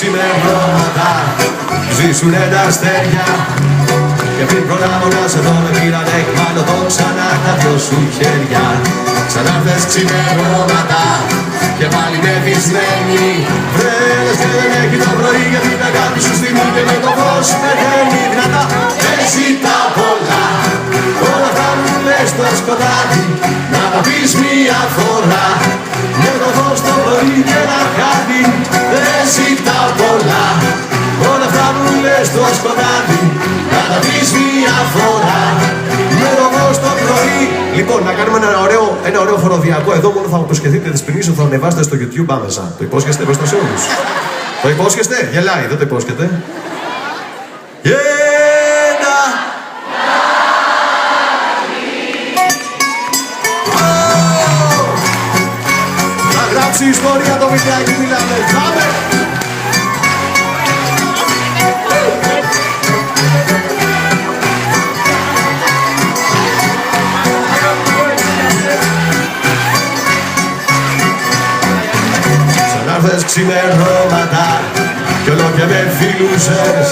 ξημερώματα ζήσουνε τα αστέρια. Και πριν προλάβω να σε δω με πήραν εκμάλωτο ξανά τα δυο σου χέρια. Ξανάρθες ξημερώματα και πάλι με βυσμένη. Βρέλες και δεν έχει το πρωί γιατί την αγάπη σου στιγμή και με το φως πεθαίνει δυνατά. Δεν ζητάω πολλά, όλα αυτά μου λες στο σκοτάδι. Να τα πεις μία φορά με το φως το πρωί και ένα χάδι. Δεν ζητάω πολλά, όλα αυτά μου λες στο σκοτάδι. Να τα πεις μία φορά με το φως το πρωί. Λοιπόν, να κάνουμε ένα ωραίο χοροδιακό εδώ. Μόνο θα μου προσχεθείτε τις ποινής θα ανεβάσετε στο YouTube άμεσα. Το υπόσχεστε μπροστά σε όλους? Το υπόσχεστε? Γελάει, δεν το υπόσχετε? Να γράψει ιστορία το βιντεάκι, μιλάμε. Πάμε! Ξανάρθες ξημερώματα κι όλο και με φιλούσες.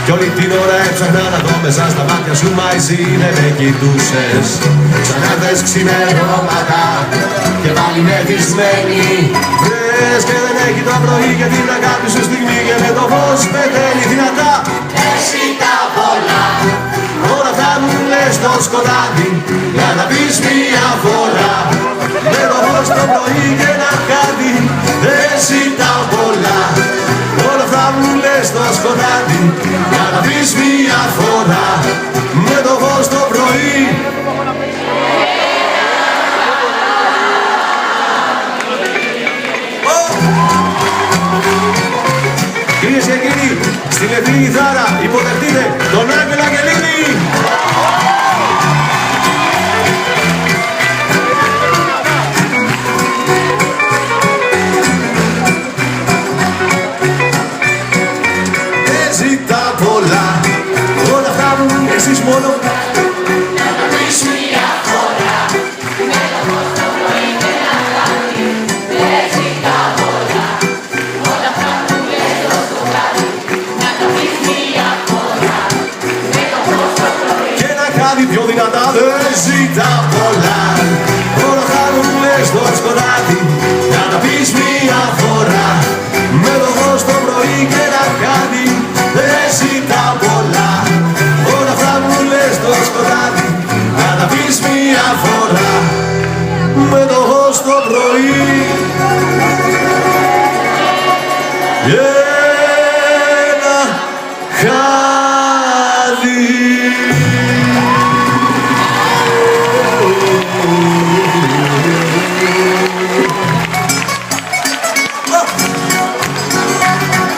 Κι όλη την ώρα έψαχνα να δω μέσα στα μάτια σου, μα εσύ ναι με κοιτούσες. Ξανάρθες ξημερώματα και πάλι με βυσμένη. Βρες και δεν έχει το πρωί για την αγάπη σου στιγμή και με το φως πεθαίνει δυνατά. Εσύ τα πολλά, όλα αυτά μου λες στο σκοτάδι. Να τα πεις μία φορά με το φως το πρωί και ένα χάδι. Δεν ζητάω πολλά, όλα αυτά μου λες στο σκοτάδι. Να τα πεις μία φορά με το φως το πρωί. Κυρίες και κύριοι, στην λεπτή κιθάρα υποδεχτείτε τον Άγγελο Αγγελίδη. Δεν ζητά πολλά, όλα αυτά μου εσείς μόνο. Να τα πεις μία φορά με το φως το πρωί και ένα χάδι. Δεν ζητά πολλά, όλα αυτά μου λες στο σκοτάδι. Να τα πεις μία φορά με το φως το πρωί και ένα χάδι πιο δυνατά. Δεν ζητά πολλά, όλα αυτά μου λες στο σκοτάδι. Να τα πεις μία φορά με το φως το πρωί και ένα χάδι. Δεν ζητά πολλά, όλα αυτά μου λες στο σκοτάδι. Να τα πεις μία φορά με το φως το πρωί και ένα χάδι.